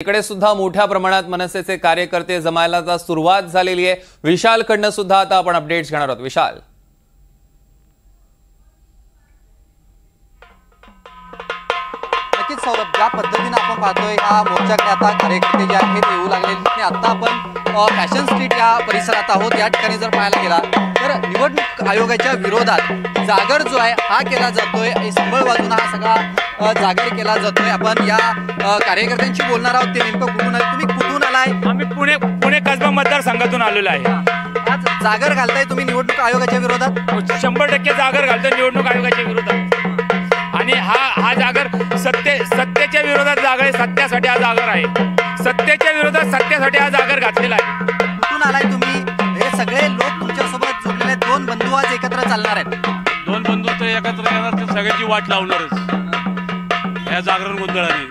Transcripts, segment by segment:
इकडे सुद्धा मोठ्या प्रमाणात मनसेचे कार्यकर्ते जमायला आता सुरुवात झालेली आहे। विशाल कडनं सुद्धा आता आपण अपडेट्स घेणार आहोत। विशाल, नक्कीच सौरभ, ज्या पद्धतीने आपण पाहतोय हा मोर्चाकडे आता कार्यकर्ते जे आहेत येऊ लागलेले आणि आता आपण फॅशन स्ट्रीट या परिसरात आहोत। या ठिकाणी जर पाहायला गेला तर निवडणूक आयोगाच्या विरोधात जागर जो आहे हा केला जातोय, संबळ वाजून हा सगळा जागर केला जातोय। आपण या कार्यकर्त्यांशी बोलणार आहोत। ते नेमकं कुठून आले, तुम्ही कुठून आलाय? आम्ही पुणे कसबा मतदारसंघातून आलेलो आहे। आज जागर घालताय तुम्ही निवडणूक आयोगाच्या विरोधात? 100% जागर घालतोय निवडणूक आयोगाच्या विरोधात। आणि हा जागर सत्तेच्या विरोधात जागर आहे, सत्यासाठी हा जागर आहे। सत्तेच्या विरोधात सत्यासाठी हा जागर घातलेला आहे। कुठून आलाय तुम्ही? हे सगळे लोक तुमच्यासोबत जोडलेले आहेत। दोन बंधू आज एकत्र चालणार आहेत। दोन बंधू ते एकत्र येणार, ते सगळ्याची वाट लावणारच या जागरण गोंधळाने।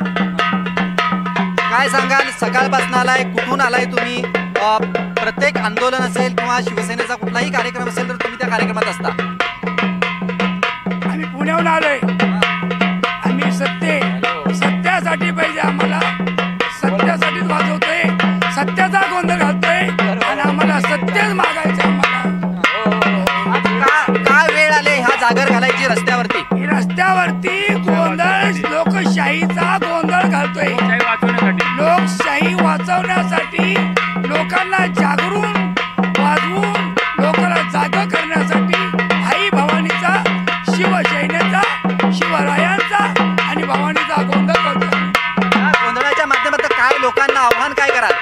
काय सांगाल, सकाळपासून आलाय, कुठून आलाय तुम्ही? प्रत्येक आंदोलन असेल किंवा शिवसेनेचा कुठलाही कार्यक्रम असेल तर तुम्ही त्या कार्यक्रमात असता? आम्ही पुण्याहून आलोय। आम्ही सत्यासाठी पाहिजे, आम्हाला सत्यासाठीच वाजवतोय, सत्याचा गोंधळ घालतोय आणि आम्हाला सत्यच मागायचं। काय वेळ आले ह्या जागर घालायची रस्त्यावरती? रस्त्यावरती गोंधळ, लोकशाहीचा गोंधळ घालतोय। लोकशाही वाचवण्यासाठी, लोकांना जागरून वाजवून लोकांना जागा करण्यासाठी आई भवानीचा, शिवसेनेचा, शिवरायांचा आणि भवानीचा गोंधळ करतोय। गोंधळाच्या माध्यमातून काय लोकांना आव्हान काय कराल?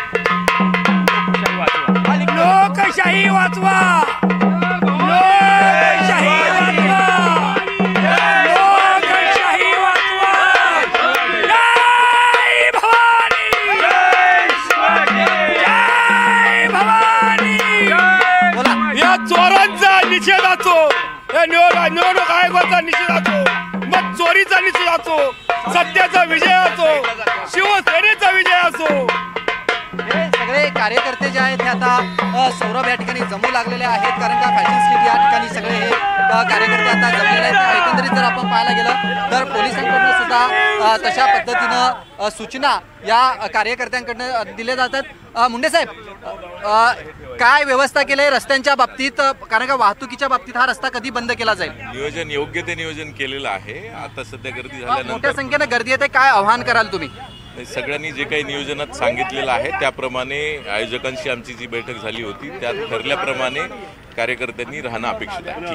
लोकशाही वाचवा, लोकशाही वाचवा, लोकशाही वाचवा। जय भवानी, जय भवानी। या चोरांचा निषेध असो, या निवडणूक आयोगाचा निषेध असो, मग चोरीचा निषेध असो, सत्याचा विजय असो, शिवसेनेचा विजय असो। हे सगळे कार्यकर्ते जे आहेत हे आता सौरभ या ठिकाणी जमू लागलेले आहेत, कारण का फॅशन स्ट्रीट या ठिकाणी सगळे हे कार्यकर्ते आता जमलेले आहेत। एकंदरीत जर आपण पाहायला गेलं तर पोलिसांकडून सुद्धा तशा पद्धतीनं सूचना या कार्यकर्त्यांकडून दिल्या जातात। मुंडे साहेब, काय व्यवस्था केली आहे रस्त्यांच्या बाबतीत? कारण का वाहतुकीच्या बाबतीत हा रस्ता कधी बंद केला जाईल? नियोजन योग्य ते नियोजन केलेलं आहे। आता सध्या गर्दी मोठ्या झाल्यानंतर संख्येने गर्दी येते, काय आव्हान कराल तुम्ही? सगळ्यांनी जे काही नियोजनात सांगितलेलं आहे त्याप्रमाणे आयोजकांशी आमची जी बैठक झाली होती त्यात ठरल्याप्रमाणे कार्यकर्त्यांनी राहणं अपेक्षित आहे।